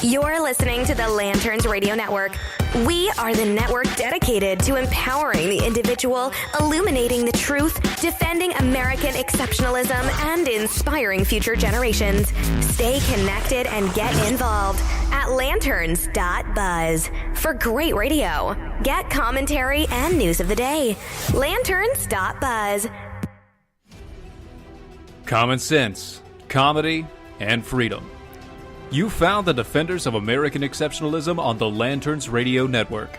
You're listening to the Lanterns Radio Network. We are the network dedicated to empowering the individual, illuminating the truth, defending American exceptionalism, and inspiring future generations. Stay connected and get involved at Lanterns.buzz for great radio. Get commentary and news of the day. Lanterns.buzz. Common sense, comedy, and freedom. You found the defenders of American exceptionalism on the Lanterns Radio Network.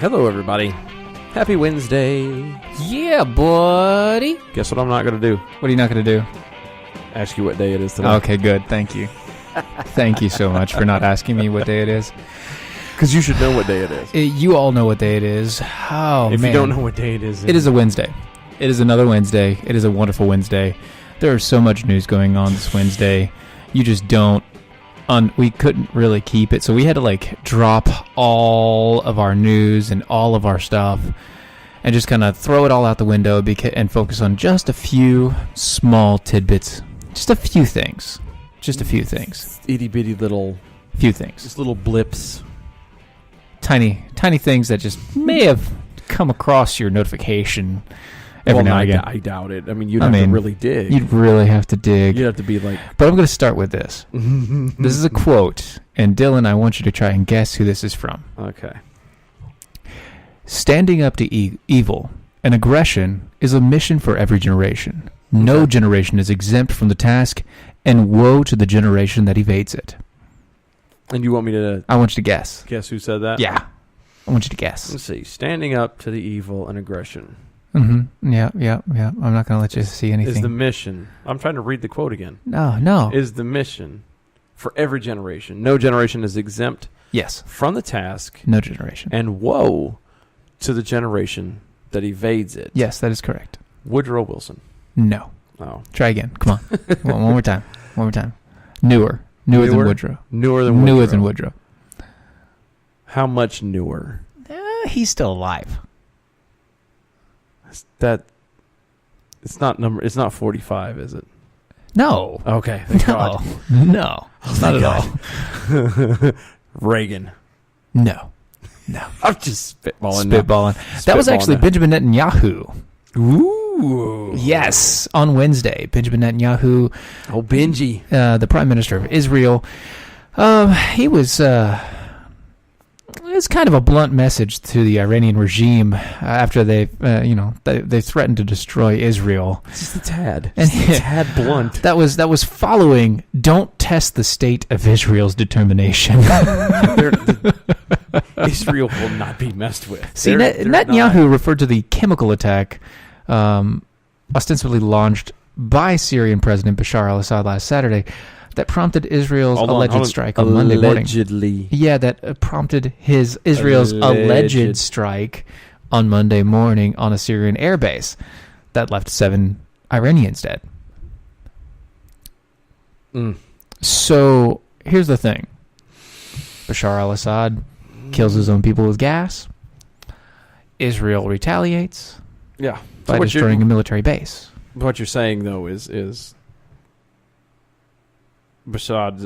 Hello, everybody. Happy Wednesday. Yeah, buddy. Guess what I'm not going to do? What are you not going to do? Ask you what day it is today. Okay, good. Thank you. Thank you so much for not asking me what day it is. Because you should know what day it is. You all know what day it is. Oh, if man. you don't know what day it is... It is a Wednesday. It is another Wednesday. It is a wonderful Wednesday. There is so much news going on this Wednesday. You just don't... we couldn't really keep it, so we had to drop all of our news and all of our stuff and just kind of throw it all out the window and focus on just a few small tidbits. Just a few things. Just a few things. Itty-bitty little... Few things. Just little blips. Tiny things that just may have come across your notification every now and again. I doubt it. I mean, you'd have to really dig. You'd really have to dig. You'd have to be like... But I'm going to start with this. This is a quote, and Dylan, I want you to try and guess who this is from. Okay. Standing up to evil and aggression is a mission for every generation. No generation is exempt from the task, and woe to the generation that evades it. And you want me to... I want you to guess. Guess who said that? Yeah. I want you to guess. Let's see. Standing up to the evil and aggression. Mm-hmm. Yeah. I'm not going to let you see anything. Is the mission... I'm trying to read the quote again. No. Is the mission for every generation. No generation is exempt yes. from the task. No generation. And woe to the generation that evades it. Yes, that is correct. Woodrow Wilson. No. Oh. Try again. Come on. One more time. Newer than Woodrow. Newer than Woodrow. How much newer? He's still alive. It's not 45, is it? No. Okay. Thank God. No. Not at all. Reagan. No. I'm just spitballing. That was actually Benjamin Netanyahu. Ooh. Yes. On Wednesday, Benjamin Netanyahu. Oh, Benji. The Prime Minister of Israel. He was... It's kind of a blunt message to the Iranian regime after they threatened to destroy Israel. Just a tad. And just a tad blunt. That was following. Don't test the state of Israel's determination. Israel will not be messed with. See, Netanyahu referred to the chemical attack ostensibly launched by Syrian President Bashar al-Assad last Saturday that prompted Israel's alleged strike on Monday morning. Allegedly. Yeah, that prompted Israel's alleged strike on Monday morning on a Syrian airbase that left 7 Iranians dead. So, here's the thing. Bashar al-Assad kills his own people with gas. Israel retaliates by destroying a military base. What you're saying, though, is Assad's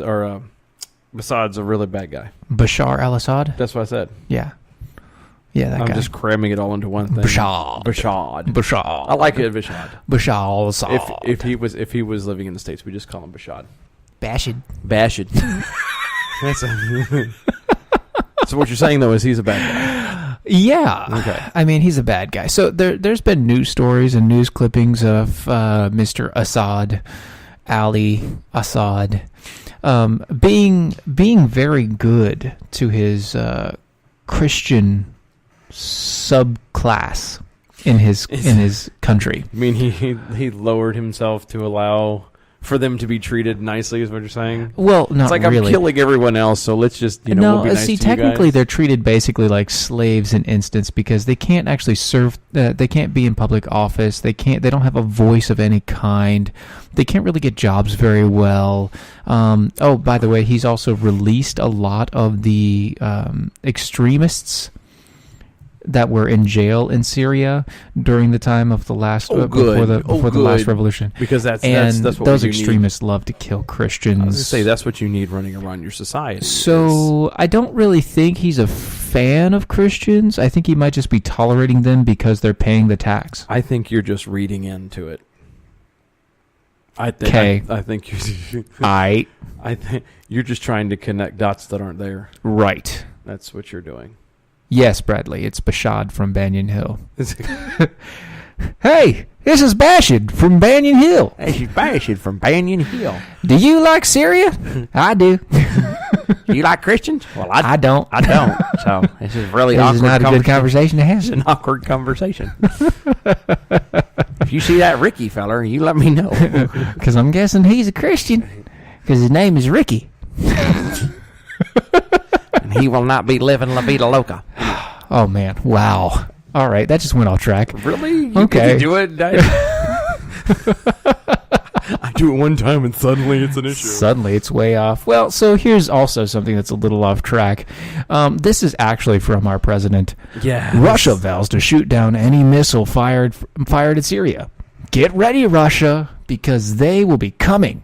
a really bad guy. Bashar al-Assad? That's what I said. Yeah, that guy. I'm just cramming it all into one thing. Bashar. I like it, Bashar. Bashar al-Assad. If he was living in the States, we just call him Bashar. Bashid. So what you're saying, though, is he's a bad guy. Yeah. Okay. I mean, he's a bad guy. So there's been news stories and news clippings of Mr. Assad, Ali Assad, being very good to his Christian subclass in his country. I mean, he lowered himself to allow for them to be treated nicely, is what you're saying? Well, not it's like really. I'm killing everyone else, so let's just, we'll be nice to you technically guys. they're treated basically like slaves in instance because they can't actually serve. They can't be in public office. They don't have a voice of any kind. They can't really get jobs very well. By the way, he's also released a lot of the extremists that were in jail in Syria during the time of the last before the last revolution, because that's what those extremists love to kill Christians. I was gonna say that's what you need running around your society. So I don't really think he's a fan of Christians. I think he might just be tolerating them because they're paying the tax. I think you're just reading into it. I think I think you're just trying to connect dots that aren't there. Right. That's what you're doing. Yes, Bradley, it's Bashar from Banyan Hill. Hey, this is Bashar from Banyan Hill. This is Bashar from Banyan Hill. Do you like Syria? I do. Do you like Christians? Well, I don't. I don't. So this is really this awkward. is not a good conversation to have. It's an awkward conversation. If you see that Ricky feller, you let me know. Because I'm guessing he's a Christian. Because his name is Ricky. And he will not be living La Vida Loca. Oh, man. Wow. All right. That just went off track. Really? Okay. You do it? I do it one time and suddenly it's an issue. Suddenly it's way off. Well, so here's also something that's a little off track. This is actually from our president. Yeah. Russia vows to shoot down any missile fired at Syria. Get ready, Russia, because they will be coming.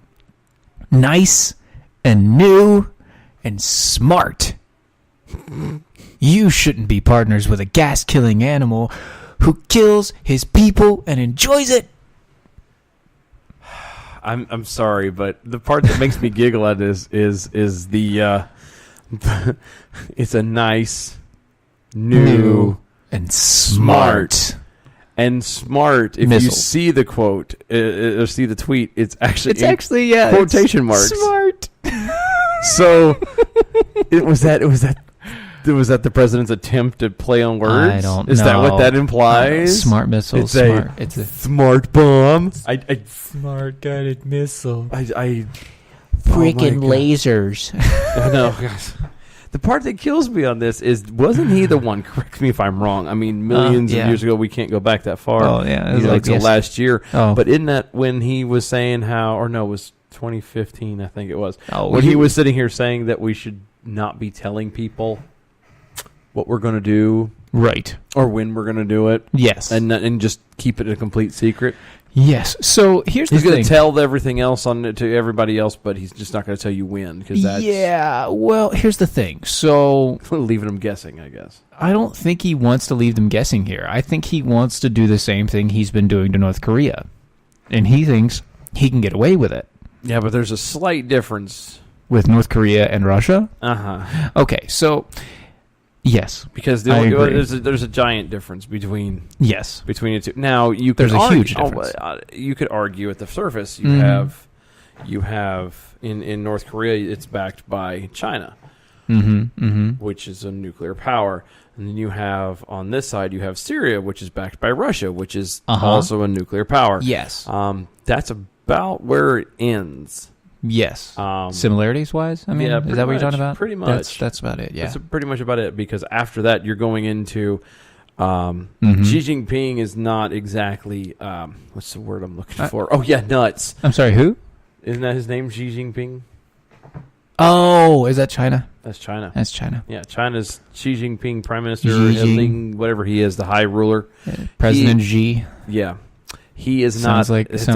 Nice and new and smart. You shouldn't be partners with a gas-killing animal who kills his people and enjoys it. I'm sorry, but the part that makes me giggle at is the it's a nice, new and smart. And smart. If missile. you see the quote or see the tweet, it's actually yeah, quotation marks. Smart. So was that the president's attempt to play on words? I don't know. Is that what that implies? Smart missile. It's It's a smart bomb. smart guided missile. Freaking lasers. I know. Guys. The part that kills me on this is, wasn't he the one? Correct me if I'm wrong. I mean, millions of years ago, we can't go back that far. Oh yeah, it was till last year. Oh. But isn't that when he was saying it was 2015? I think it was. Oh, when he was sitting here saying that we should not be telling people what we're going to do, right, or when we're going to do it. Yes, and just keep it a complete secret. Yes. So he's going to tell everything else to everybody else, but he's just not going to tell you when, because that's Well, here's the thing. So leaving them guessing, I guess. I don't think he wants to leave them guessing here. I think he wants to do the same thing he's been doing to North Korea, and he thinks he can get away with it. Yeah, but there's a slight difference with North Korea and Russia. Okay, so. Yes, because there's a giant difference between the two. Now there's a huge difference. You could argue at the surface you have in North Korea, it's backed by China, which is a nuclear power, and then you have on this side you have Syria, which is backed by Russia, which is also a nuclear power. Yes, that's about where it ends. Yes. Similarities wise, I mean, is that what you're talking about? Pretty much. That's about it. Yeah. That's pretty much about it, because after that you're going into Xi Jinping is not exactly what's the word I'm looking for? Oh yeah, nuts. I'm sorry, who? Isn't that his name, Xi Jinping? Oh, is that China? That's China. That's China. Yeah, China's Xi Jinping, Prime Minister, whatever he is, the High Ruler. President Xi. Yeah. He is sounds not. Like it's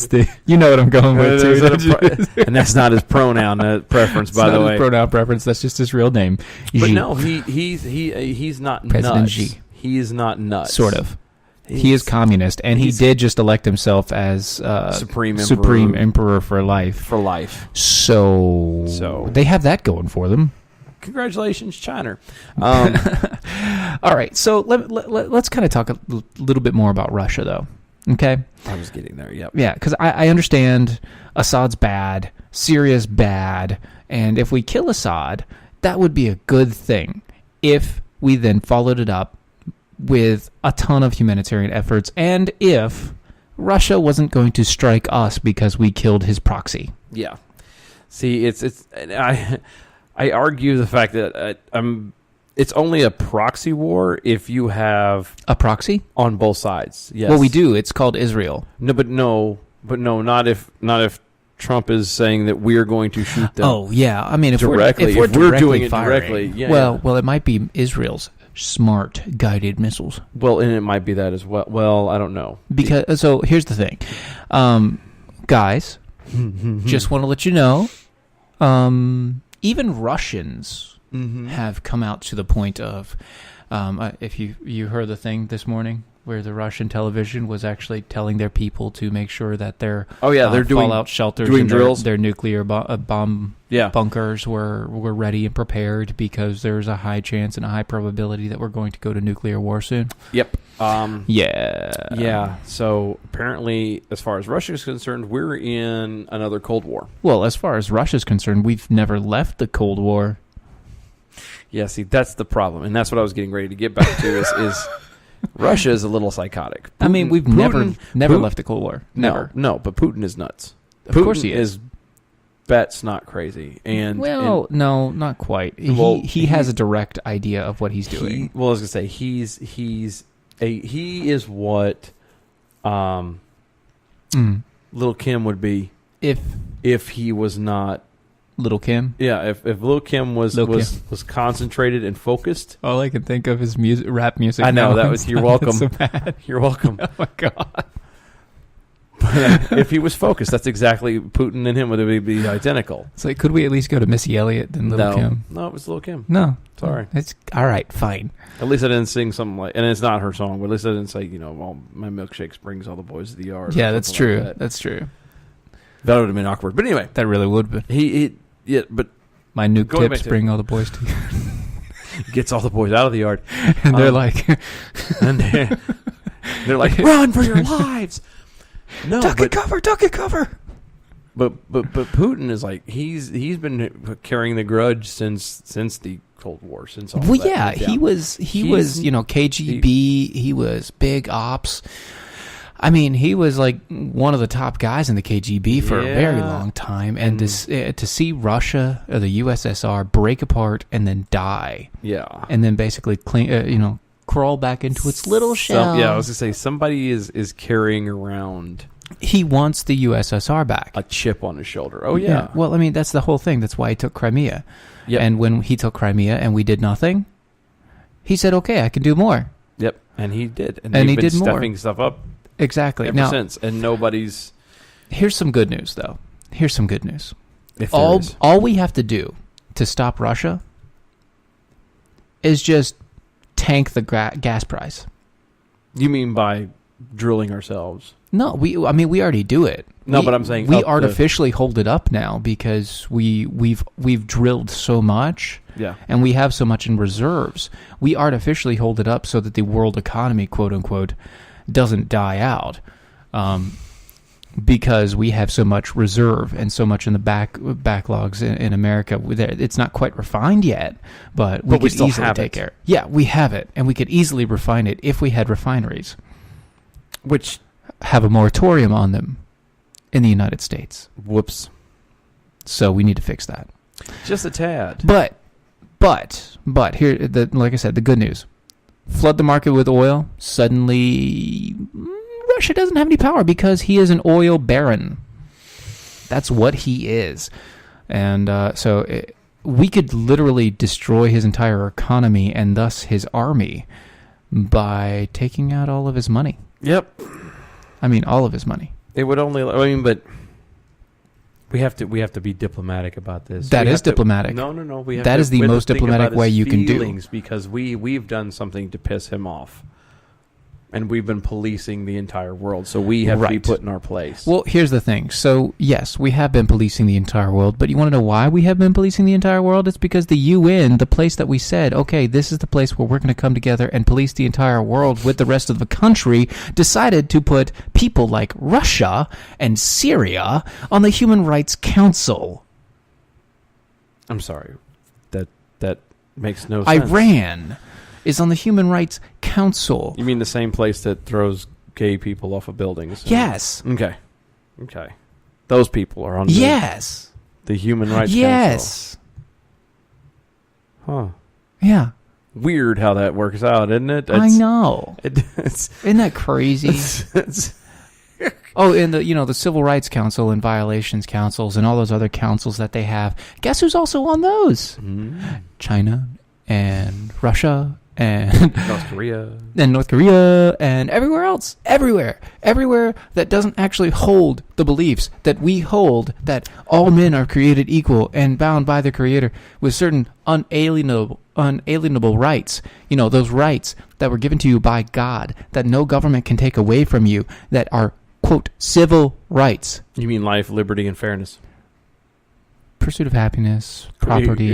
the. You know what I'm going with too. And that's not his pronoun preference, by the way. His pronoun preference. That's just his real name. But no, he's not President nuts. Xi. He is not nuts. Sort of. He is communist, and he did just elect himself as Supreme Emperor for life. For life. So they have that going for them. Congratulations, China. All right, so let's kind of talk a little bit more about Russia, though. Okay? I was getting there, yep. Yeah, because I understand Assad's bad, Syria's bad, and if we kill Assad, that would be a good thing if we then followed it up with a ton of humanitarian efforts, and if Russia wasn't going to strike us because we killed his proxy. Yeah. See, I argue the fact that it's only a proxy war if you have a proxy on both sides. Yes. Well, we do. It's called Israel. No, not if Trump is saying that we're going to shoot them. Oh yeah, I mean if we're doing it firing, directly. Yeah, well, it might be Israel's smart guided missiles. Well, and it might be that as well. Well, I don't know. Because so here's the thing, guys. Just want to let you know, even Russians have come out to the point of, if you heard the thing this morning where the Russian television was actually telling their people to make sure that their they're doing fallout shelters doing and drills. their nuclear bomb bunkers were ready and prepared because there's a high chance and a high probability that we're going to go to nuclear war soon. Yep. Yeah. So apparently, as far as Russia is concerned, we're in another Cold War. Well, as far as Russia's concerned, we've never left the Cold War. Yeah, see, that's the problem, and that's what I was getting ready to get back to is Russia is a little psychotic. I mean, we've never left the Cold War. Never. No, but Putin is nuts. Of course he is. That's not crazy. No, not quite. He has a direct idea of what he's doing. I was gonna say he is what Lil' Kim would be if he was not Lil' Kim. Yeah, if Lil' Kim was concentrated and focused. All I can think of is rap music. I know that was. You're welcome. So bad. You're welcome. Oh my god. But if he was focused, that's exactly Putin and him would be identical. It's like, could we at least go to Missy Elliott than Lil' Kim? No, it was Lil' Kim. No, sorry. It's all right. Fine. At least I didn't sing something like, and it's not her song. But at least I didn't say, well, my milkshake brings all the boys to the yard. Yeah, that's true. Like that. That's true. That would have been awkward. But anyway, that really would have been. But my nuke tips bring all the boys to you. Gets all the boys out of the yard. And they're like... they're like, run for your lives! No, duck and cover! But Putin is like, he's been carrying the grudge since the Cold War, since all that. Yeah, he was KGB, he was big ops. I mean, he was like one of the top guys in the KGB for a very long time, and to see Russia or the USSR break apart and then die, and then basically crawl back into its little shell. I was gonna say somebody is carrying around. He wants the USSR back, a chip on his shoulder. Oh yeah. Well, I mean, that's the whole thing. That's why he took Crimea. Yep. And when he took Crimea and we did nothing, he said, "Okay, I can do more." Yep, and he did, and he did more, stepping stuff up. Exactly. Ever since, and nobody's... Here's some good news, though. Here's some good news. All we have to do to stop Russia is just tank the gas price. You mean by drilling ourselves? No, we already do it. No, but I'm saying we artificially hold it up now because we've drilled so much, and we have so much in reserves. We artificially hold it up so that the world economy, quote unquote, doesn't die out, because we have so much reserve and so much in the backlogs in America. It's not quite refined yet, but we could still easily have take care. Yeah, we have it, and we could easily refine it if we had refineries, which have a moratorium on them in the United States. Whoops. So we need to fix that. Just a tad. But here, like I said, the good news. Flood the market with oil, suddenly Russia doesn't have any power because he is an oil baron. That's what he is. And we could literally destroy his entire economy and thus his army by taking out all of his money. Yep. I mean, all of his money. It would only... but... We have to be diplomatic about this. That is diplomatic. No. That is the most diplomatic way you can do. Because we've done something to piss him off, and we've been policing the entire world. So we have to be put in our place. Well, here's the thing. So yes, we have been policing the entire world, but you want to know why we have been policing the entire world? It's because the UN, the place that we said, okay, this is the place where we're going to come together and police the entire world with the rest of the country, decided to put people like Russia and Syria on the Human Rights Council. I'm sorry. That makes no sense. Iran is on the Human Rights Council. You mean the same place that throws gay people off of buildings. Yes. Okay. Those people are on the Human Rights Council. Yes. Huh. Yeah. Weird how that works out, isn't it? I know. Isn't that crazy? And the Civil Rights Council and Violations Councils and all those other councils that they have. Guess who's also on those? China and Russia and North Korea and everywhere else. Everywhere that doesn't actually hold the beliefs that we hold, that all men are created equal and bound by the Creator with certain unalienable rights. Those rights that were given to you by God, that no government can take away from you, that are, quote, civil rights. You mean life, liberty, and fairness? Pursuit of happiness, property,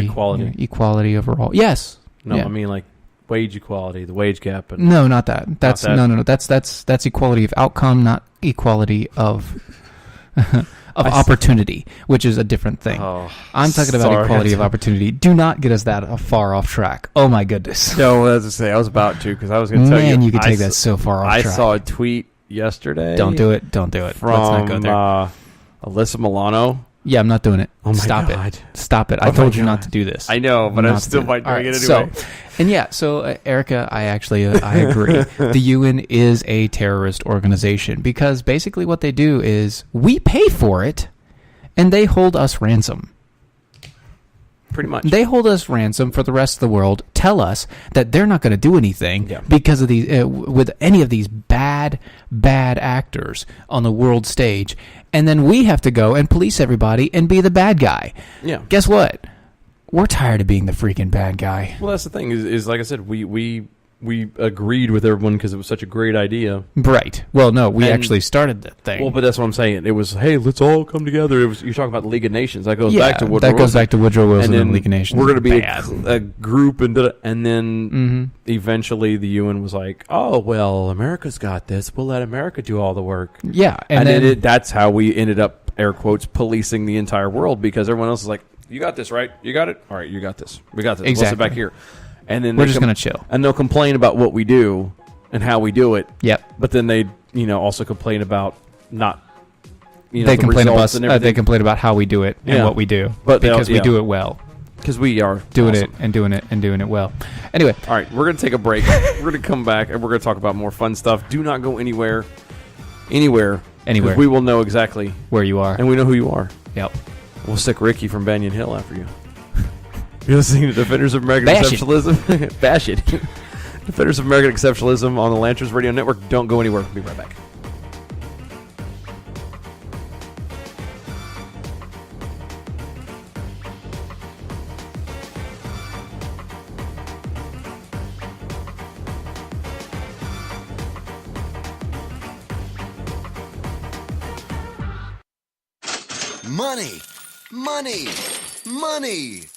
equality overall. Yes. No, yeah. I mean like wage equality, the wage gap. And no, not that. That's not that. No. That's equality of outcome, not equality of opportunity, which is a different thing. I'm talking about equality of opportunity. Do not get us that far off track. Oh my goodness. No, as I say, I was about to, because I was going to tell you. Man, you could take that so far off track. I saw a tweet yesterday. Don't do it. From, let's not go there. Alyssa Milano. Yeah, I'm not doing it. Oh my Stop God. it. Stop it. I told you not to do this. I know, but I still might doing it anyway. So Erica, I agree. The UN is a terrorist organization because basically what they do is we pay for it and they hold us ransom. Pretty much. They hold us ransom for the rest of the world, tell us that they're not going to do anything because of these with any of these bad actors on the world stage. And then we have to go and police everybody and be the bad guy. Yeah. Guess what? We're tired of being the freaking bad guy. Well, that's the thing. Is like I said, we agreed with everyone because it was such a great idea. Right. Well, no, we actually started that thing. Well, but that's what I'm saying. It was, hey, let's all come together. You're talking about the League of Nations. That goes back to Woodrow Wilson. That goes back to Woodrow Wilson and the League of Nations. We're going to be a group, and then eventually the UN was like, oh, well, America's got this. We'll let America do all the work. Yeah. And then that's how we ended up, air quotes, policing the entire world, because everyone else is like, you got this, right? You got it? All right, you got this. We got this. Exactly. We'll sit back here. And then we're just going to chill. And they'll complain about what we do and how we do it. Yep. But then they, also complain about not, they complain about us. They complain about how we do it and what we do, but because we do it well. Because we are doing it and doing it well. Anyway, all right, we're going to take a break. We're going to come back and we're going to talk about more fun stuff. Do not go anywhere. We will know exactly where you are, and we know who you are. Yep. We'll stick Ricky from Banyan Hill after you. You're listening to Defenders of American Exceptionalism. Bash it. Defenders of American Exceptionalism on the Lanterns Radio Network. Don't go anywhere. We'll be right back. Money. Money. Money.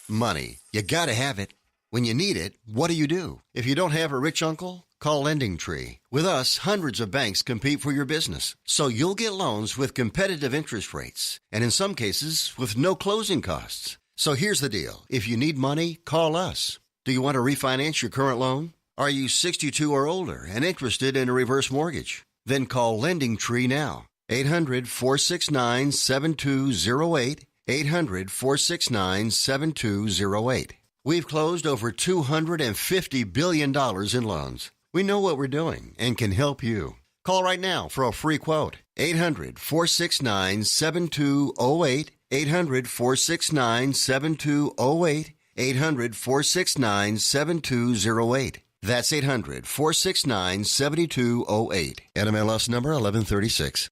Money. You gotta have it. When you need it, what do? If you don't have a rich uncle, call LendingTree. With us, hundreds of banks compete for your business, so you'll get loans with competitive interest rates, and in some cases, with no closing costs. So here's the deal. If you need money, call us. Do you want to refinance your current loan? Are you 62 or older and interested in a reverse mortgage? Then call LendingTree now. 800-469-7208. 800-469-7208. We've closed over $250 billion in loans. We know what we're doing and can help you. Call right now for a free quote. 800-469-7208. 800-469-7208. 800-469-7208. That's 800-469-7208. NMLS number 1136.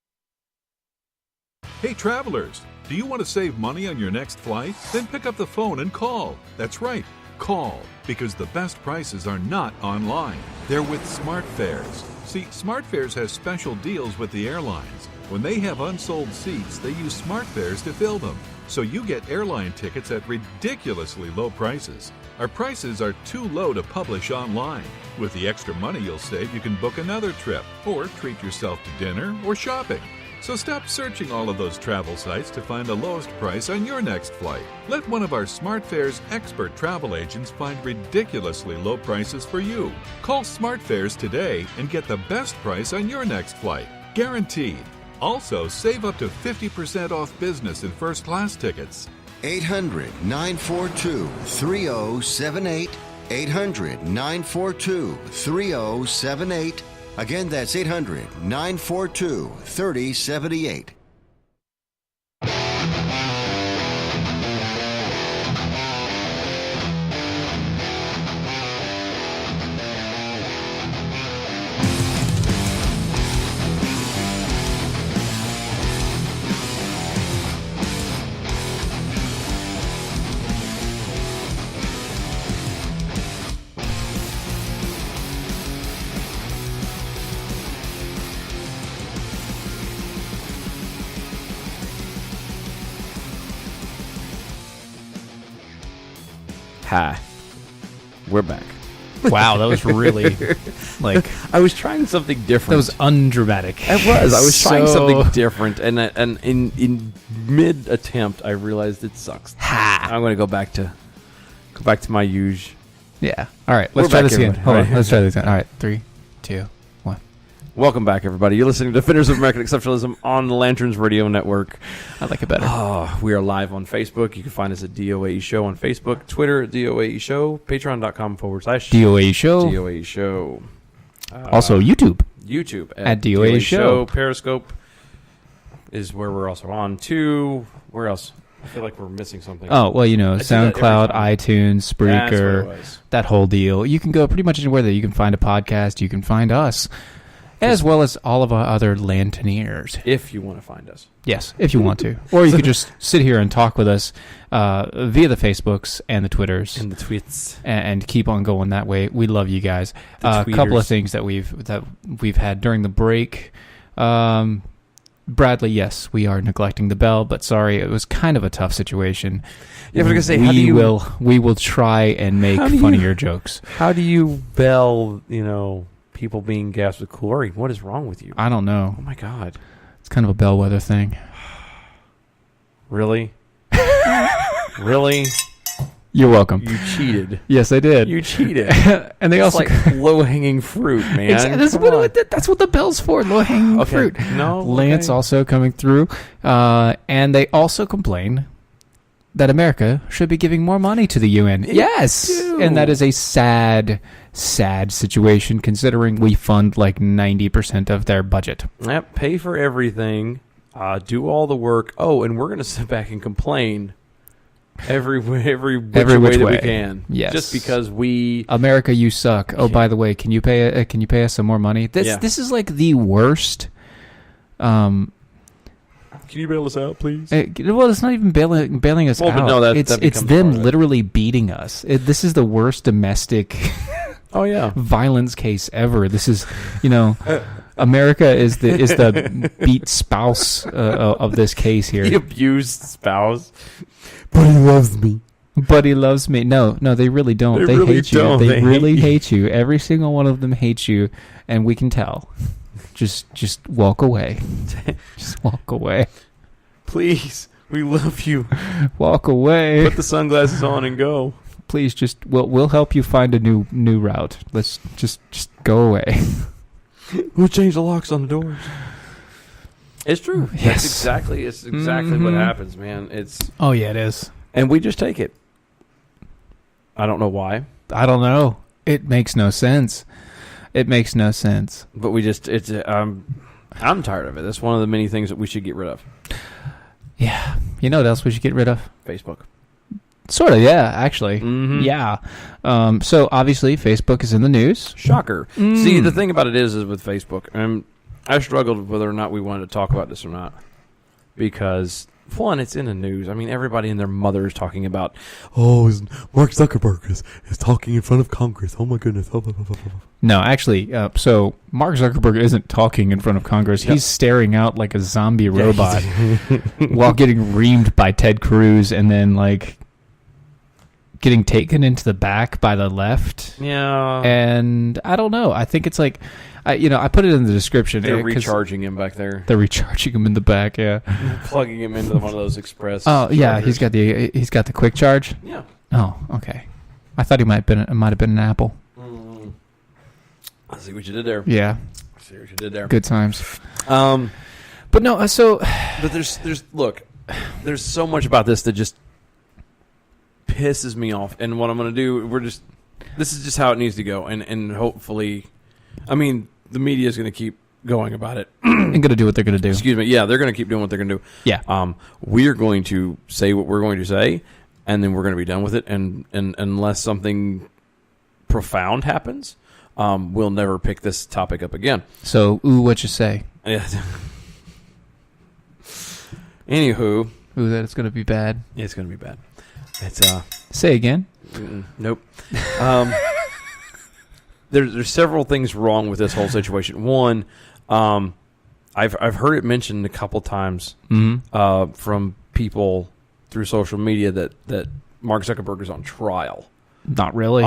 Hey, travelers. Do you want to save money on your next flight? Then pick up the phone and call. That's right, call, because the best prices are not online. They're with SmartFares. See, SmartFares has special deals with the airlines. When they have unsold seats, they use SmartFares to fill them. So you get airline tickets at ridiculously low prices. Our prices are too low to publish online. With the extra money you'll save, you can book another trip or treat yourself to dinner or shopping. So stop searching all of those travel sites to find the lowest price on your next flight. Let one of our SmartFares expert travel agents find ridiculously low prices for you. Call SmartFares today and get the best price on your next flight. Guaranteed. Also, save up to 50% off business and first-class tickets. 800-942-3078. 800-942-3078. Again, that's 800-942-3078. Hi. We're back. Wow, that was really like I was trying something different. that was undramatic. I was trying something different, and in mid attempt, I realized it sucks. I'm going to go back to my usual. Yeah. All right. We're Let's try back, this again. everybody. Hold on. Let's try this again. All right. 3, 2, 1. Welcome back, everybody. You're listening to Defenders of American Exceptionalism on the Lanterns Radio Network. I like it better. We are live on Facebook. You can find us at DOAE Show on Facebook, Twitter at DOAE Show, patreon.com/DOAE Show. DOAE Show. Also, YouTube at DOAE Show. Periscope is where we're also on too. Where else? I feel like we're missing something. Oh, well, you know, I say that SoundCloud, every time. iTunes, That's what it Spreaker, was. that whole deal. You can go pretty much anywhere that you can find a podcast. You can find us, as well as all of our other Lanterneers. If you want to find us. Yes, if you want to. Or you could just sit here and talk with us via the Facebooks and the Twitters. And the tweets. And keep on going that way. We love you guys. The A couple of things that we've had during the break. Bradley, yes, we are neglecting the bell, but sorry, it was kind of a tough situation. Yeah, I was gonna say, how do you- we will try and make funnier jokes. How do you bell, people being gassed with chlorine? What is wrong with you? I don't know. Oh my God. It's kind of a bellwether thing. Really? Really? You're welcome. You cheated. Yes, I did. You cheated. And they It's also like low-hanging fruit, man. That's what the bell's for, low-hanging fruit. No, Lance also coming through. And they also complain that America should be giving more money to the UN. Yes! do. And that is a sad situation, considering we fund like 90% of their budget. Yep, pay for everything. Do all the work. Oh, and we're going to sit back and complain every which way that we can. Yes. Just because America, you suck. Oh, by the way, can you pay us some more money? This is like the worst. Can you bail us out, please? Well, it's not even bailing us out. But no, it's them literally beating us. This is the worst domestic violence case ever. This is, America is the beat spouse of this case here. The abused spouse. But he loves me. But he loves me. No, they really don't. They really hate you. don't. They really hate you. Every single one of them hates you, and we can tell. Just walk away. Just walk away. Please, we love you. Walk away. Put the sunglasses on and go. Please, we'll help you find a new route. Let's just go away. We'll change the locks on the doors. It's true. Yes. It's exactly what happens, man. Oh yeah, it is. And we just take it. I don't know why. I don't know. It makes no sense. But we just I'm tired of it. That's one of the many things that we should get rid of. Yeah. You know what else we should get rid of? Facebook. Sort of, yeah, actually. Mm-hmm. Yeah. So obviously Facebook is in the news. Shocker. See, the thing about it is with Facebook, I struggled with whether or not we wanted to talk about this or not. Because, one, it's in the news. I mean, everybody and their mother is talking about, Mark Zuckerberg is talking in front of Congress. Oh, my goodness. No, actually, so Mark Zuckerberg isn't talking in front of Congress. Yep. He's staring out like a zombie robot while getting reamed by Ted Cruz and then, getting taken into the back by the left. Yeah. And I don't know. I think it's I put it in the description. They're recharging him back there. They're recharging him in the back. Yeah, plugging him into one of those express. Oh yeah, chargers. he's got the quick charge. Yeah. Oh, okay. I thought he might have been an Apple. I see what you did there. Yeah. I see what you did there. Good times. But no, but there's so much about this that just pisses me off. And what I'm going to do, this is just how it needs to go. And hopefully, I mean, the media is going to keep going about it. And going to do what they're going to do. Excuse me. Yeah, they're going to keep doing what they're going to do. Yeah. We are going to say what we're going to say, and then we're going to be done with it. And unless something profound happens, we'll never pick this topic up again. So, what you say? Yeah. Anywho, that it's going to be bad. It's going to be bad. It's say again. Nope. There's several things wrong with this whole situation. One, I've heard it mentioned a couple times from people through social media that Mark Zuckerberg is on trial. Not really.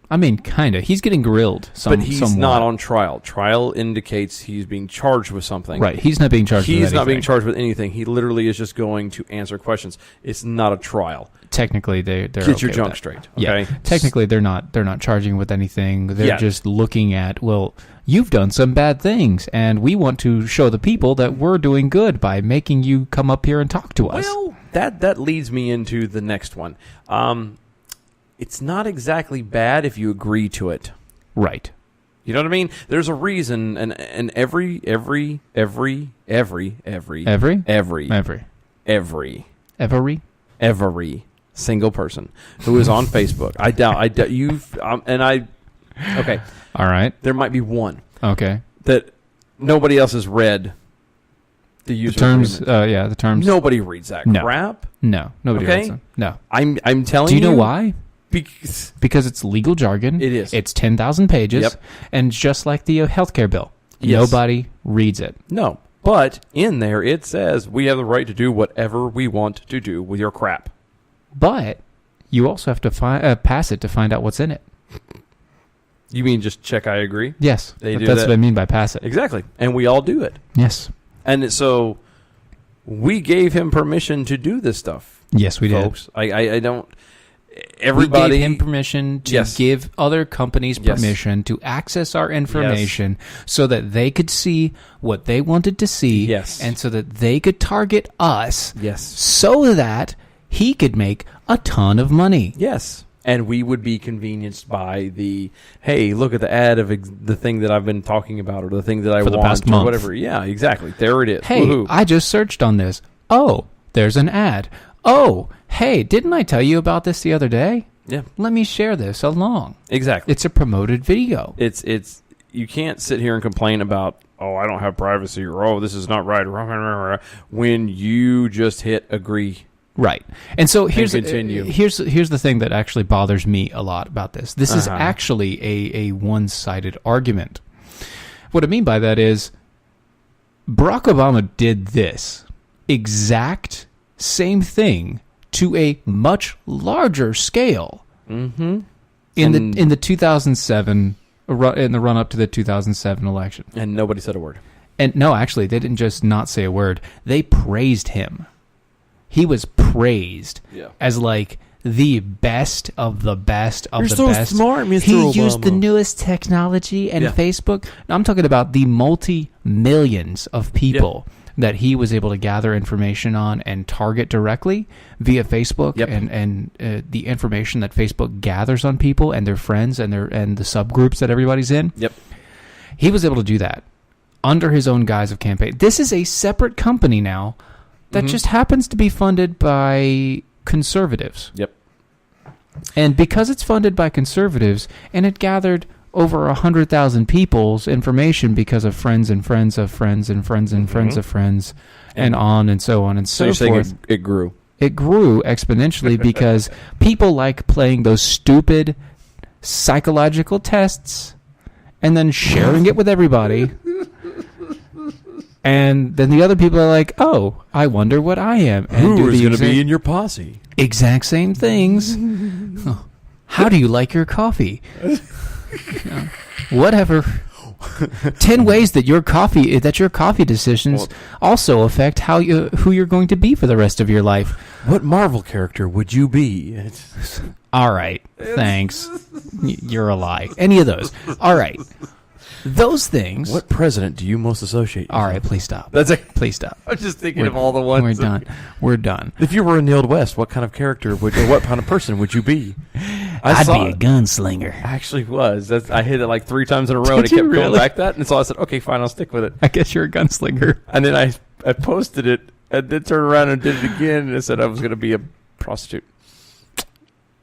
I mean, kind of. He's getting grilled. But he's not on trial. Trial indicates he's being charged with something. Right. He's not being charged with anything. He's not being charged with anything. He literally is just going to answer questions. It's not a trial. Technically, they're Get okay your junk with straight. Okay? Yeah. Technically, they're not charging with anything. They're just looking at, well, you've done some bad things, and we want to show the people that we're doing good by making you come up here and talk to us. Well, that leads me into the next one. It's not exactly bad if you agree to it. Right. You know what I mean? There's a reason, and every single person who is on Facebook. I doubt you've, okay. All right. There might be one. Okay. That nobody else has read the user terms. Agreement. The terms. Nobody reads that crap. No, nobody reads them. No. I'm telling you. Do you know why? Because it's legal jargon. It is. It's 10,000 pages. Yep. And just like the healthcare bill, nobody reads it. No. But in there it says we have the right to do whatever we want to do with your crap. But you also have to pass it to find out what's in it. You mean just check I agree? Yes. That's what I mean by pass it. Exactly. And we all do it. Yes. And so we gave him permission to do this stuff. Yes, we folks. I don't... Everybody, we gave him permission to give other companies permission to access our information so that they could see what they wanted to see and so that they could target us so that he could make a ton of money. Yes. And we would be convenienced by the, hey, look at the ad of the thing that I've been talking about or the thing that I want the past month. Or whatever. Yeah, exactly. There it is. Hey, woohoo. I just searched on this. Oh, there's an ad. Oh, hey, didn't I tell you about this the other day? Yeah. Let me share this along. Exactly. It's a promoted video. It's you can't sit here and complain about, oh, I don't have privacy or, oh, this is not right, when you just hit agree. Right. And so here's the thing that actually bothers me a lot about this. This is actually a one-sided argument. What I mean by that is Barack Obama did this exact same thing to a much larger scale in the 2007 in the run up to the 2007 election, and nobody said a word. And no, actually, they didn't just not say a word. They praised him. He was praised as like the best of the best of You're the so best. Smart, Mr. He Obama. used the newest technology and Facebook. Now, I'm talking about the multi-millions of people that he was able to gather information on and target directly via Facebook and the information that Facebook gathers on people and their friends and the subgroups that everybody's in. Yep. He was able to do that under his own guise of campaign. This is a separate company now that just happens to be funded by conservatives. Yep. And because it's funded by conservatives and it gathered over 100,000 people's information because of friends and friends of friends and friends and friends of friends and on and so on and so you're forth. Saying it grew. It grew exponentially because people like playing those stupid psychological tests and then sharing it with everybody. And then the other people are like, oh, I wonder what I am. And who is going to be in your posse? Exact same things. How do you like your coffee? Whatever. 10 ways that your coffee decisions also affect who you're going to be for the rest of your life. What Marvel character would you be? All right. Thanks. You're a lie. Any of those. All right. Those things. What president do you most associate? All right, please stop. Please stop. I was just thinking of all the ones. We're done. If you were in the Old West, what kind of character or what kind of person would you be? I'd be a gunslinger. Actually was. I hit it like 3 times in a row, and it kept going back that. And so I said, okay, fine, I'll stick with it. I guess you're a gunslinger. And then I posted it, and then turned around and did it again, and it said I was going to be a prostitute.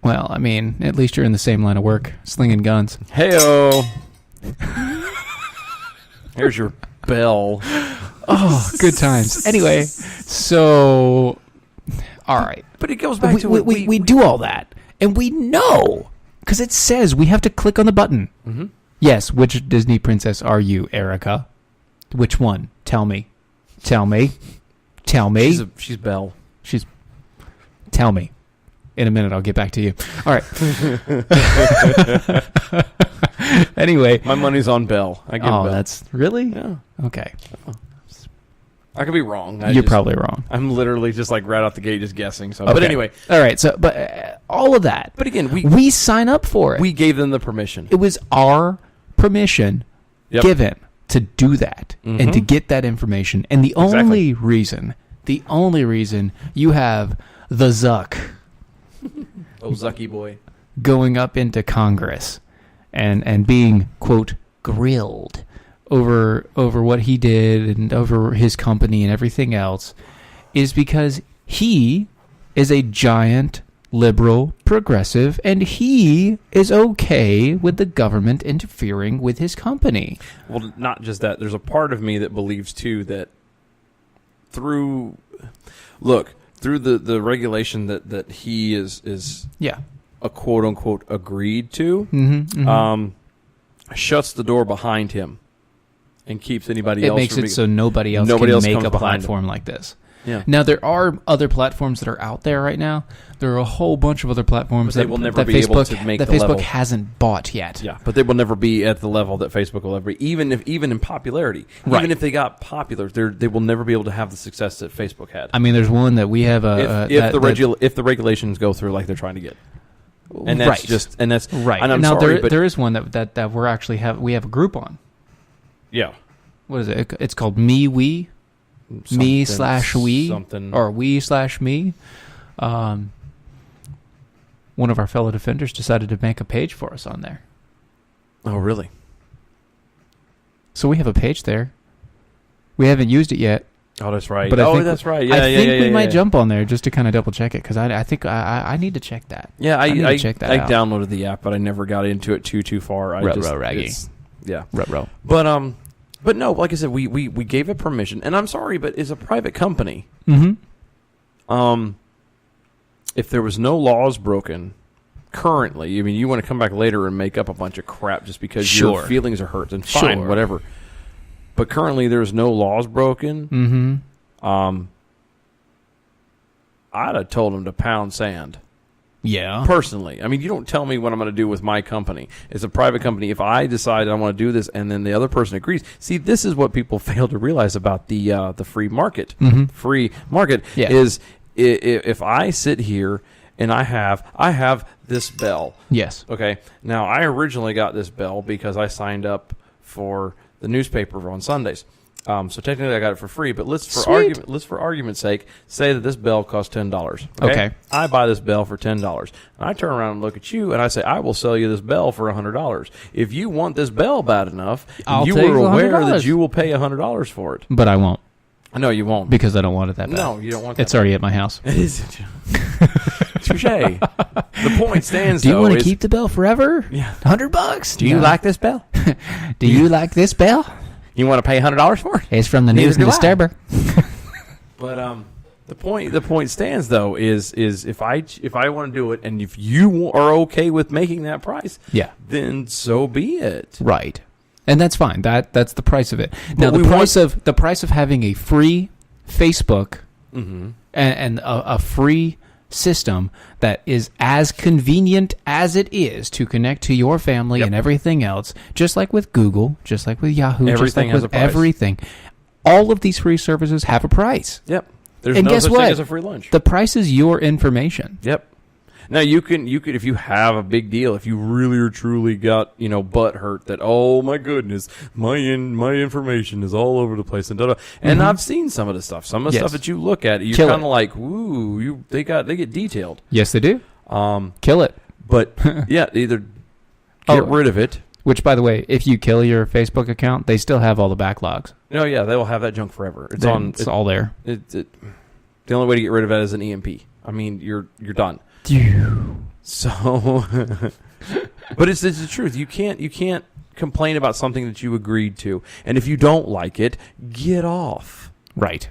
Well, I mean, at least you're in the same line of work, slinging guns. Hey-o. Here's your bell. Oh, good times. Anyway, so, all right. But it goes back to we do all that, and we know, because it says we have to click on the button. Mm-hmm. Yes, which Disney princess are you, Erica? Which one? Tell me. She's Belle. Tell me. In a minute, I'll get back to you. All right. Anyway. My money's on Belle. I give Belle. That's... Really? Yeah. Okay. I could be wrong. You're probably wrong. I'm literally just like right out the gate just guessing. So, okay. But anyway. All right. So, but all of that. But again, we sign up for it. We gave them the permission. It was our permission given to do that and to get that information. And the only reason you have the Zuck... Oh, Zucky boy. Going up into Congress and being, quote, grilled over what he did and over his company and everything else is because he is a giant liberal progressive and he is okay with the government interfering with his company. Well, not just that. There's a part of me that believes, too, that through the regulation that he is a quote-unquote agreed to, shuts the door behind him and keeps anybody else. It makes it so nobody else can make a platform like this. Yeah. Now, there are other platforms that are out there right now. There are a whole bunch of other platforms that will never be able to make the Facebook level. hasn't bought yet. Yeah, but they will never be at the level that Facebook will ever be, even in popularity. Right. Even if they got popular, they will never be able to have the success that Facebook had. I mean, there's one that we have if the regulations go through like they're trying to get. And that's right. And I'm now sorry, but there is one that we're actually we have a group on. Yeah. What is it? It's called Me/We. Me/we something or we/me. One of our fellow defenders decided to make a page for us on there. Oh, really? So we have a page there. We haven't used it yet. Oh, that's right. But that's right. Yeah, I think we might jump on there just to kind of double check it because I think I need to check that. Yeah, I need to check that out. downloaded the app, but I never got into it too far. Raggy. Yeah. Ruh-roh. But no, like I said, we gave it permission, and I'm sorry, but it's a private company. Mm-hmm. If there was no laws broken currently, I mean, you want to come back later and make up a bunch of crap just because your feelings are hurt, and fine, whatever. But currently, there's no laws broken. Mm-hmm. I'd have told them to pound sand. Yeah. Personally. I mean, you don't tell me what I'm going to do with my company. It's a private company. If I decide I want to do this and then the other person agrees. See, this is what people fail to realize about the free market. Mm-hmm. Free market is if I sit here and I have this bell. Yes. Okay. Now, I originally got this bell because I signed up for the newspaper on Sundays. So technically I got it for free, but let's for argument's sake say that this bell costs $10. Okay. I buy this bell for $10. And I turn around and look at you and I say I will sell you this bell for $100. If you want this bell bad enough, you were aware that you will pay $100 for it. But I won't. No, you won't. Because I don't want it that bad. No, you don't want that. It's already at my house. It is. Touche. The point stands, Do you want to keep the bell forever? Yeah. $100? Do you like this bell? Do you like this bell? You want to pay $100 for it? It's from the News and Disturber. But the point stands though is if I want to do it and if you are okay with making that price, then so be it. Right, and that's fine. That's the price of it. Now the price of having a free Facebook and a free system that is as convenient as it is to connect to your family and everything else, just like with Google, just like with Yahoo, everything just like with everything. All of these free services have a price. Yep. There's and no guess such what? thing as a free lunch. The price is your information. Yep. Now you can if you have a big deal, if you really or truly got butt hurt that oh my goodness my information is all over the place and and I've seen some of the stuff, the stuff that you look at, you're kind of like ooh they get detailed. Yes, they do. Kill it, but yeah, either get rid of it. Which, by the way, if you kill your Facebook account, they still have all the backlogs. No, yeah, they will have that junk forever. It's all there. The only way to get rid of it is an EMP. I mean, you're done. So, but it's the truth. You can't complain about something that you agreed to, and if you don't like it, get off. Right.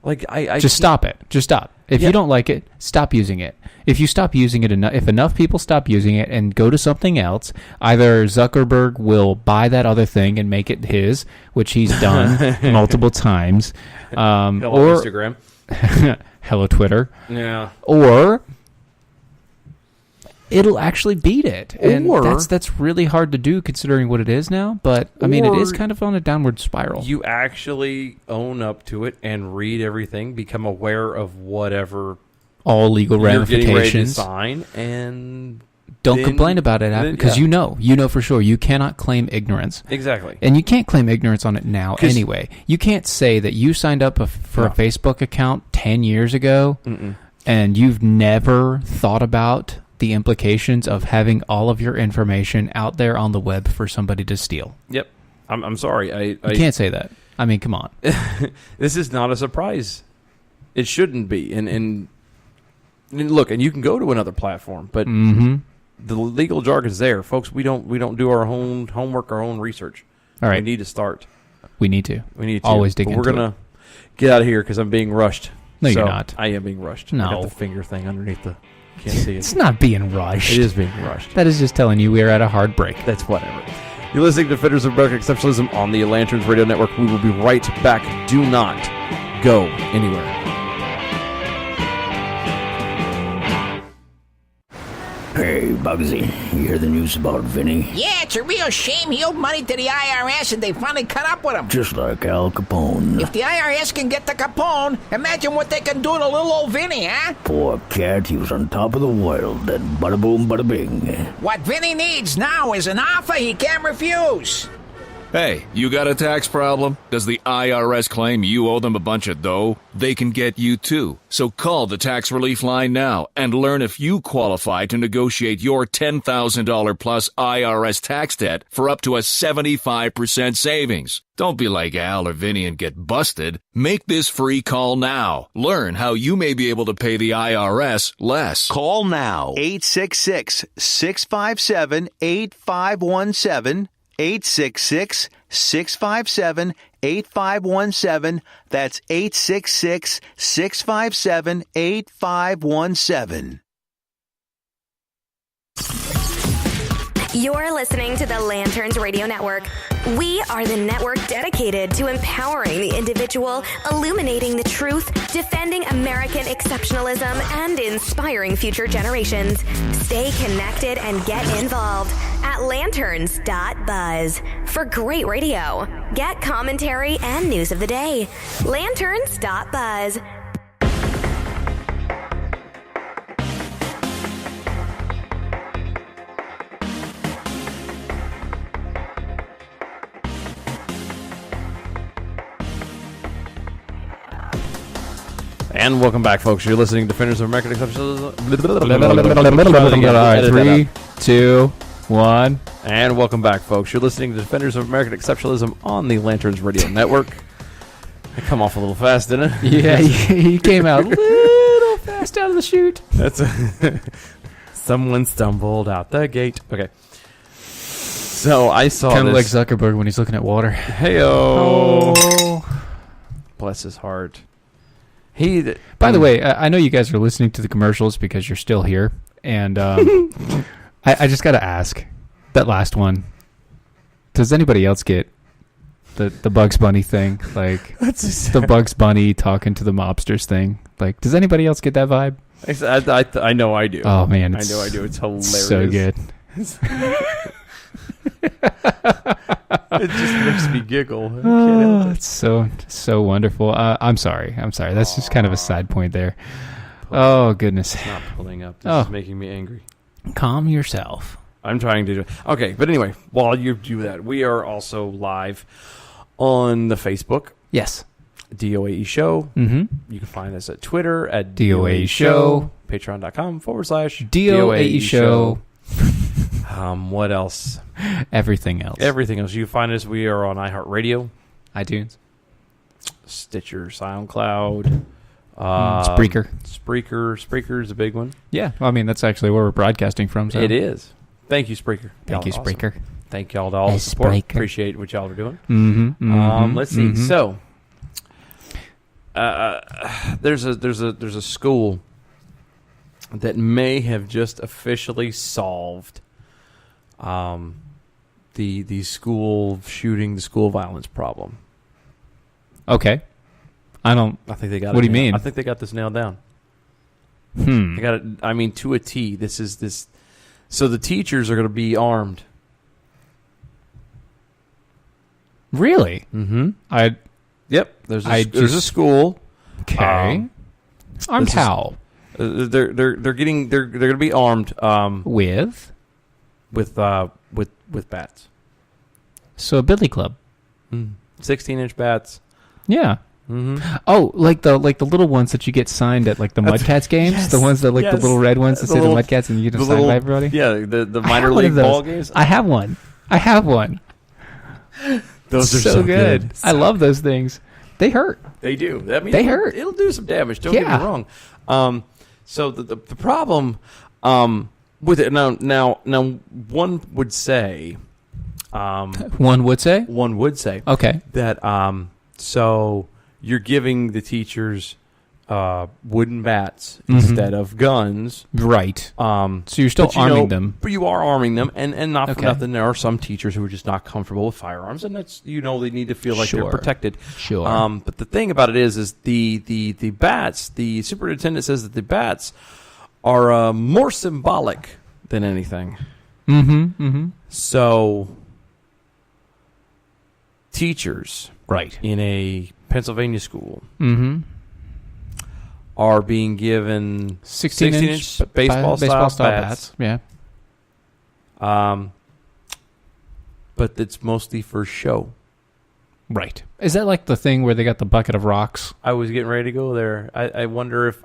Like I just stop it. Just stop. If you don't like it, stop using it. If you stop using it if enough people stop using it and go to something else, either Zuckerberg will buy that other thing and make it his, which he's done multiple times, hello Instagram, hello Twitter, or it'll actually beat it. And that's really hard to do considering what it is now. But, I mean, it is kind of on a downward spiral. You actually own up to it and read everything, become aware of whatever all legal ramifications. You're getting ready to sign, and don't complain about it because you know for sure you cannot claim ignorance. Exactly. And you can't claim ignorance on it now anyway. You can't say that you signed up for a Facebook account 10 years ago and you've never thought about the implications of having all of your information out there on the web for somebody to steal. Yep. I'm sorry. You can't say that. I mean, come on. This is not a surprise. It shouldn't be. And look, and you can go to another platform, but the legal jargon's there. Folks, we don't do our own homework, our own research. All right. We need to start. We need to. Always dig into it. We're going to get out of here because I'm being rushed. No, you're not. I am being rushed. No. I got the finger thing underneath the... Can't see it. It's not being rushed. It is being rushed. That is just telling you we are at a hard break. That's whatever. You're listening to Defenders of American Exceptionalism on the Lanterns Radio Network. We will be right back. Do not go anywhere. Hey, Bugsy, you hear the news about Vinny? Yeah, it's a real shame he owed money to the IRS and they finally cut up with him. Just like Al Capone. If the IRS can get to Capone, imagine what they can do to little old Vinny, huh? Poor cat, he was on top of the world, and bada boom, bada bing. What Vinny needs now is an offer he can't refuse. Hey, you got a tax problem? Does the IRS claim you owe them a bunch of dough? They can get you too. So call the tax relief line now and learn if you qualify to negotiate your $10,000 plus IRS tax debt for up to a 75% savings. Don't be like Al or Vinny and get busted. Make this free call now. Learn how you may be able to pay the IRS less. Call now. 866-657-8517. 866-657-8517. That's 866-657-8517. You're listening to the Lanterns Radio Network. We are the network dedicated to empowering the individual, illuminating the truth, defending American exceptionalism, and inspiring future generations. Stay connected and get involved at Lanterns.buzz for great radio. Get commentary and news of the day. Lanterns.buzz. And welcome back, folks. You're listening to Defenders of American Exceptionalism. 3, 2, 1. And welcome back, folks. You're listening to Defenders of American Exceptionalism on the Lanterns Radio Network. I come off a little fast, didn't it? Yeah, he came out a little fast out of the chute. Someone stumbled out the gate. Okay. So I saw kind of like Zuckerberg when he's looking at water. Hey-oh. Oh. Bless his heart. By the way, I know you guys are listening to the commercials because you're still here, and I just got to ask, that last one, does anybody else get the Bugs Bunny thing? Like, the Bugs Bunny talking to the mobsters thing? Like, does anybody else get that vibe? I know I do. Oh man, I know I do. It's hilarious. So good. It just makes me giggle. It's so wonderful. I'm sorry. That's just kind of a side point there. Oh goodness. It's not pulling up. This is making me angry. Calm yourself. I'm trying to do. Okay, but anyway, while you do that, we are also live on the Facebook. Yes. DOAE Show. Mm-hmm. You can find us at Twitter at DOAE Show. Patreon.com/DOAE Show. What else? Everything else. Everything else. You can find us. We are on iHeartRadio, iTunes, Stitcher, SoundCloud, Spreaker. Spreaker is a big one. Yeah. Well, I mean, that's actually where we're broadcasting from. So. It is. Thank you, Spreaker. Thank you, Spreaker. Awesome. Thank y'all to all the support. Spreaker. Appreciate what y'all are doing. Mm-hmm. Let's see. So, there's a school that may have just officially solved the school shooting, the school violence problem. Okay. I think they got. What do you mean? I think they got this nailed down. They got it. I mean, to a T. This is this. So the teachers are going to be armed. Really? Mm-hmm. Yep. There's a school. Okay. Armed how? They're going to be armed. With bats. So a billy club. 16-inch bats. Yeah. Mm-hmm. Oh, like the little ones that you get signed at like the Mudcats games, yes, the ones that the little red ones that say the Mudcats, and you get them signed by everybody. Yeah, the minor league ball games. I have one. Those are so good. I love those things. They hurt. They do. I mean, they hurt. It'll do some damage. Don't get me wrong. So the problem with it now one would say. One would say. Okay. That so. You're giving the teachers wooden bats instead of guns. Right. So you're still arming them. But you are arming them, and not for nothing, there are some teachers who are just not comfortable with firearms, and that's, they need to feel like they're protected. Sure. But the thing about it is the bats, the superintendent says that the bats are more symbolic than anything. Mm-hmm. Mm-hmm. So teachers in a Pennsylvania school are being given 16-inch baseball style bats. Yeah. But it's mostly for show. Right. Is that like the thing where they got the bucket of rocks? I was getting ready to go there. I wonder if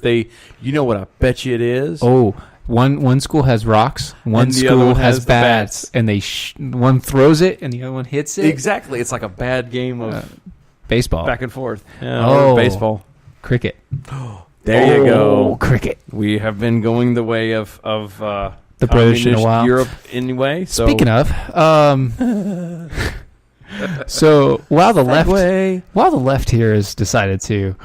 they, what I bet you it is. Oh, one school has rocks, one school has bats, and they one throws it and the other one hits it. Exactly. It's like a bad game of baseball. Back and forth. Yeah, baseball. Cricket. There you go. Cricket. We have been going the way of the British in a while. Europe anyway. So. Speaking of, so while the left here has decided to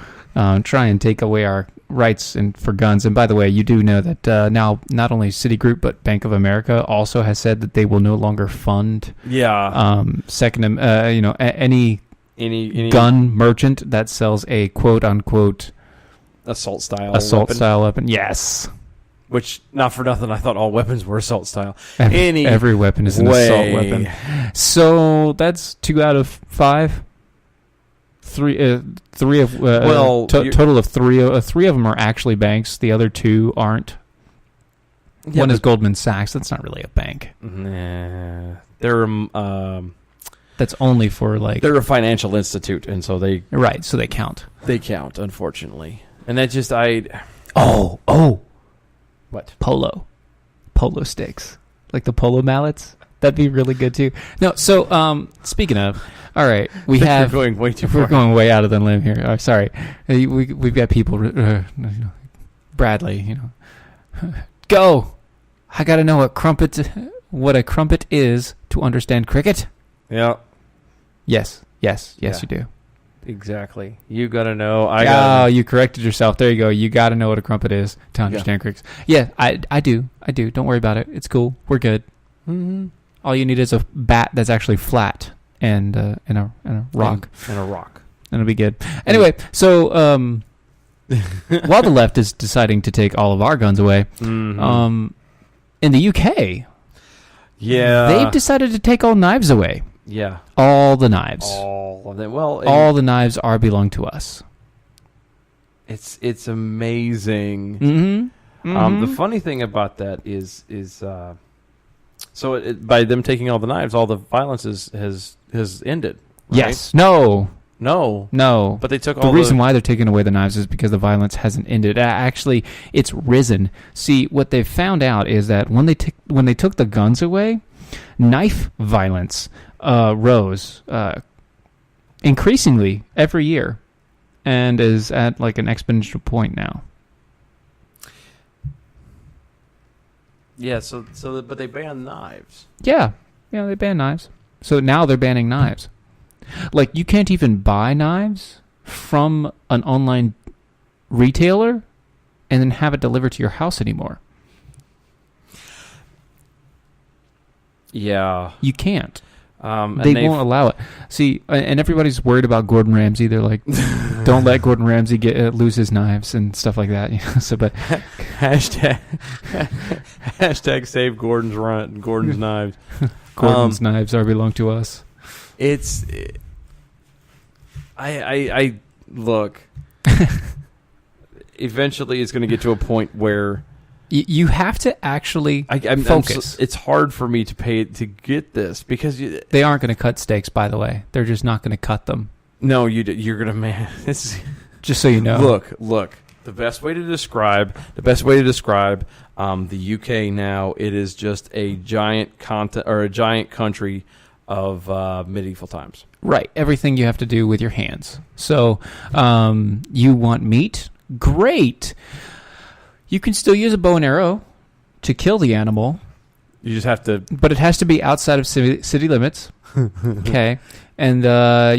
try and take away our rights for guns, and by the way, you do know that now not only Citigroup but Bank of America also has said that they will no longer fund any gun merchant that sells a quote unquote assault style weapon. Yes. Which, not for nothing, I thought all weapons were assault style. Every weapon is an assault weapon. So that's 2 out of 5. Total of 3. 3 of them are actually banks. The other 2 aren't. Yeah, one is Goldman Sachs. That's not really a bank. Nah, they're that's only for they're a financial institute, and so they so they count. They count, unfortunately, and that just what polo sticks, like the polo mallets. That'd be really good too. No, so speaking of, all right, we're going way too far. We're going way out of the limb here. Oh, sorry, we've got people. Bradley, go. I got to know what a crumpet is to understand cricket. Yeah. Yes, you do. Exactly. You got to know. You corrected yourself. There you go. You got to know what a crumpet is to understand cricket. Yeah, I do. Don't worry about it. It's cool. We're good. Mm-hmm. All you need is a bat that's actually flat and a rock. And a rock. And it'll be good. Anyway, so while the left is deciding to take all of our guns away, in the UK, they've decided to take all knives away. Yeah. All the knives. All of them. Well, all the knives belong to us. It's amazing. Mm-hmm. The funny thing about that is by them taking all the knives, all the violence has ended. Right? Yes. No. But they took all the reason why they're taking away the knives is because the violence hasn't ended. Actually, it's risen. See, what they've found out is that when they took the guns away, knife violence rose increasingly every year, and is at like an exponential point now. Yeah. But they banned knives. Yeah, they banned knives. So now they're banning knives. Like, you can't even buy knives from an online retailer and then have it delivered to your house anymore. Yeah. You can't. They won't allow it. See, and everybody's worried about Gordon Ramsay. They're like, don't let Gordon Ramsay lose his knives and stuff like that. So, but hashtag save Gordon's knives. Gordon's knives belong to us. I look. Eventually, it's going to get to a point where you have to actually focus. It's hard for me to get this because they aren't going to cut steaks. By the way, they're just not going to cut them. No, you're going to This is, just so you know. Look. The best way to describe the UK now, it is just a giant country of medieval times. Right. Everything you have to do with your hands. So, you want meat? Great. You can still use a bow and arrow to kill the animal. You just have to... But it has to be outside of city limits. Okay. And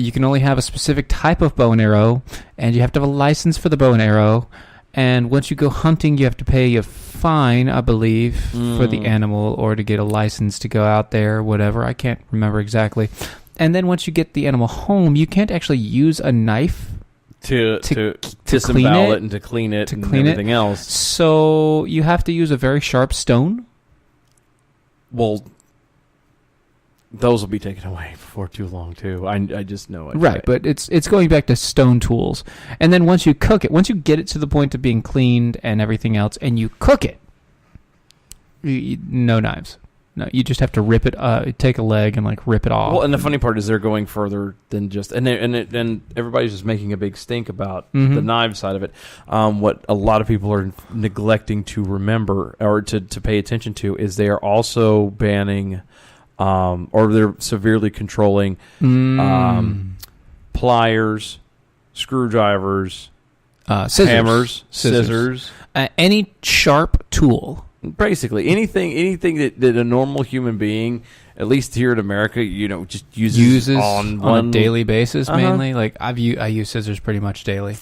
you can only have a specific type of bow and arrow, and you have to have a license for the bow and arrow. And once you go hunting, you have to pay a fine, I believe, for the animal, or to get a license to go out there, whatever. I can't remember exactly. And then once you get the animal home, you can't actually use a knife to disembowel it and to clean it and everything else. So you have to use a very sharp stone. Well, those will be taken away before too long, too. I just know it. Right, but it's going back to stone tools. And then once you cook it, once you get it to the point of being cleaned and everything else, and you cook it, no knives. No, you just have to rip it. Take a leg and rip it off. Well, and the funny part is they're going further than just and everybody's just making a big stink about the knife side of it. What a lot of people are neglecting to remember or to pay attention to is they are also banning, or they're severely controlling pliers, screwdrivers, hammers, scissors, any sharp tool. Basically, anything that a normal human being, at least here in America, just uses on a daily basis, mainly. Like I use scissors pretty much daily.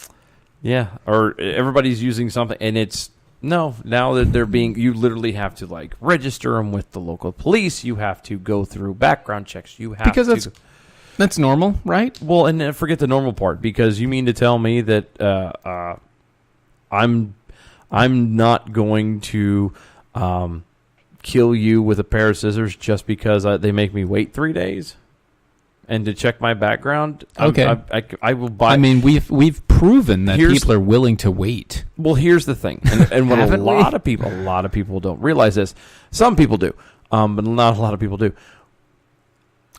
Yeah, or everybody's using something, and now that they're being, you literally have to register them with the local police. You have to go through background checks. You have because that's normal, right? Well, and forget the normal part, because you mean to tell me that I'm not going to kill you with a pair of scissors just because they make me wait 3 days and to check my background. Okay, I will buy. I mean, we've proven that people are willing to wait. Well, here's the thing, and what a lot of people don't realize this. Some people do, but not a lot of people do.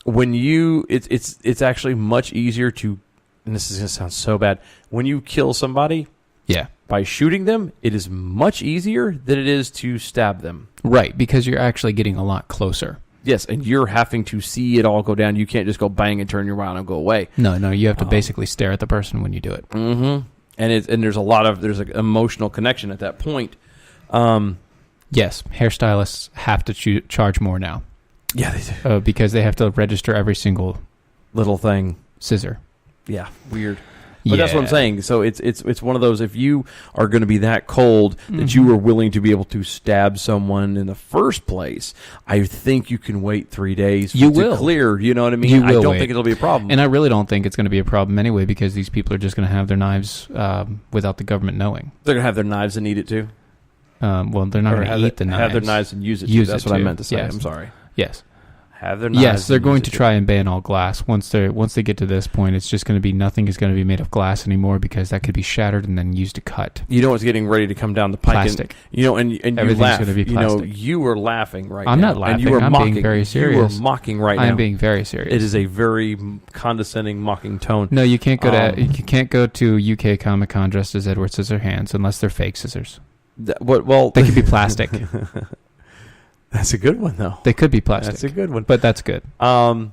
When it's actually much easier to, and this is going to sound so bad, when you kill somebody. Yeah. By shooting them, it is much easier than it is to stab them. Right, because you're actually getting a lot closer. Yes, and you're having to see it all go down. You can't just go bang and turn around and go away. No, you have to basically stare at the person when you do it. Mm-hmm. And there's an emotional connection at that point. Yes, hairstylists have to charge more now. Yeah, they do. Because they have to register every single little thing. Scissor. Yeah, weird. But that's what I'm saying. So it's one of those, if you are going to be that cold that you were willing to be able to stab someone in the first place, I think you can wait 3 days to clear. You know what I mean? I don't think it'll be a problem. And I really don't think it's going to be a problem anyway, because these people are just going to have their knives without the government knowing. They're going to have their knives and eat it too? Well, they're not going to eat the knives. Have their knives and use it too. That's what I meant to say. Yes. I'm sorry. Yes. Have their knives. Yes, they're going to try and ban all glass. Once they get to this point, it's just going to be nothing is going to be made of glass anymore, because that could be shattered and then used to cut. You know what's getting ready to come down the pike? Plastic. And everything's you laugh. Going to be plastic. You were laughing right now. I'm not laughing. And you were I'm mocking. being very serious. You were mocking right now. I'm being very serious. It is a very condescending, mocking tone. No, you can't go to UK Comic Con dressed as Edward Scissorhands unless they're fake scissors. Well, they could be plastic. That's a good one, though. They could be plastic. That's a good one. But that's good. That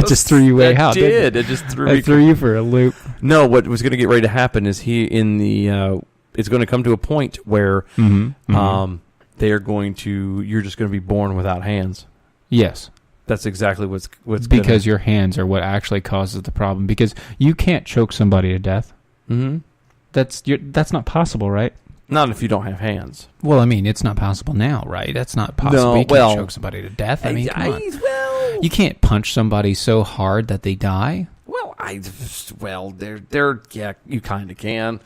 just threw you way out. It just threw me. I threw you for a loop. No, what was going to get ready to happen is it's going to come to a point where they are going to. You're just going to be born without hands. Yes. That's exactly what's because your hands are what actually causes the problem. Because you can't choke somebody to death. Mm-hmm. That's not possible, right? Not if you don't have hands. Well, I mean, it's not possible now, right? That's not possible. No, you can't choke somebody to death. I mean, come on. You can't punch somebody so hard that they die. Yeah, you kind of can.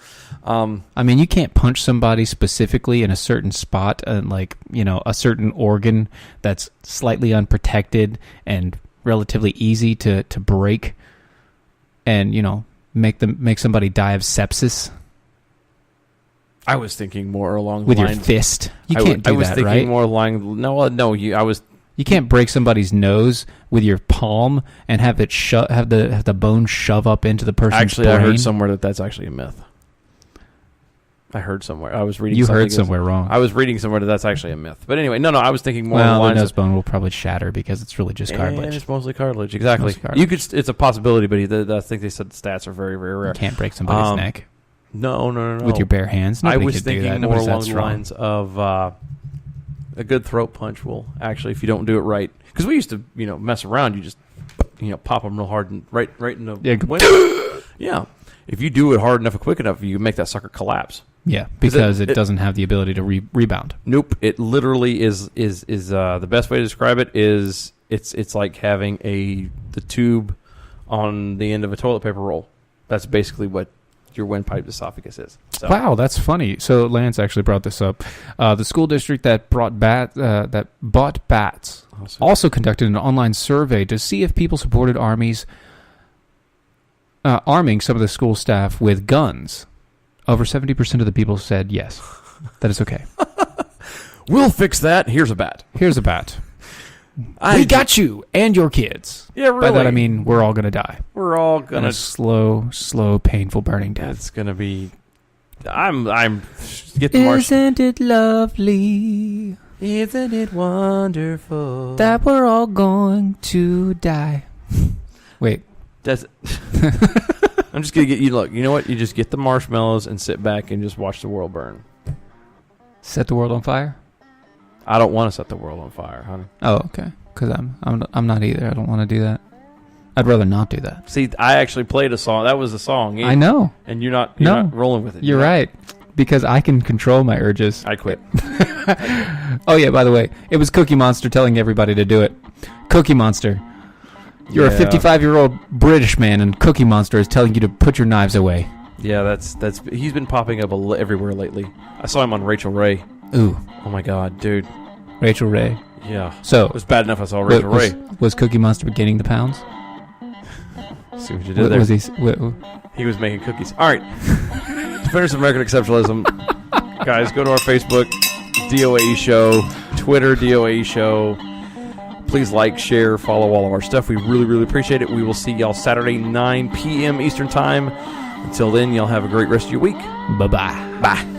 I mean, you can't punch somebody specifically in a certain spot, a certain organ that's slightly unprotected and relatively easy to break, and make somebody die of sepsis. I was thinking more along the with lines... your fist. You can't do that, right? I was thinking more along... No, You can't break somebody's nose with your palm and have it have the bone shove up into the person's brain. I heard somewhere that's actually a myth. I heard somewhere. I was reading. You heard somewhere wrong. I was reading somewhere that's actually a myth. But anyway, no. I was thinking more. Well, the nose bone will probably shatter because it's really just cartilage. And it's mostly cartilage. Exactly. It's a possibility, but I think they said the stats are very, very rare. You can't break somebody's neck. No. With your bare hands. I was thinking more along the lines of a good throat punch will actually, if you don't do it right, because we used to, mess around. You just, pop them real hard and right in the window. Yeah. If you do it hard enough and quick enough, you can make that sucker collapse. Yeah, because it doesn't have the ability to rebound. Nope. It literally is the best way to describe it is it's like having the tube on the end of a toilet paper roll. That's basically what your windpipe esophagus is. So. Wow, that's funny. So Lance actually brought this up. The school district that bought bats also conducted an online survey to see if people supported arming some of the school staff with guns. Over 70% of the people said yes, that is okay. We'll fix that. Here's a bat. We got you and your kids. Yeah, really. By that I mean we're all going to die. We're all going to... A slow, painful, burning death. It's going to be... I'm... Get the marsh. Isn't it lovely? Isn't it wonderful? That we're all going to die. Wait. I'm just going to get you... Look, you know what? You just get the marshmallows and sit back and just watch the world burn. Set the world on fire? I don't want to set the world on fire, honey. Oh, okay. Because I'm not either. I don't want to do that. I'd rather not do that. See, I actually played a song. That was a song. I know. And you're not rolling with it. You're right. Because I can control my urges. I quit. Oh, yeah, by the way, it was Cookie Monster telling everybody to do it. Cookie Monster. You're a 55-year-old British man, and Cookie Monster is telling you to put your knives away. Yeah, that's he's been popping up everywhere lately. I saw him on Rachel Ray. Ooh. Oh, my God, dude. Rachel Ray. Yeah. So it was bad enough I saw Rachel Ray. Was Cookie Monster gaining the pounds? See what you did there. Was he was making cookies. All right. Defenders of American Exceptionalism. Guys, go to our Facebook, DOAE Show, Twitter, DOAE Show. Please like, share, follow all of our stuff. We really, really appreciate it. We will see y'all Saturday, 9 p.m. Eastern Time. Until then, y'all have a great rest of your week. Bye-bye. Bye.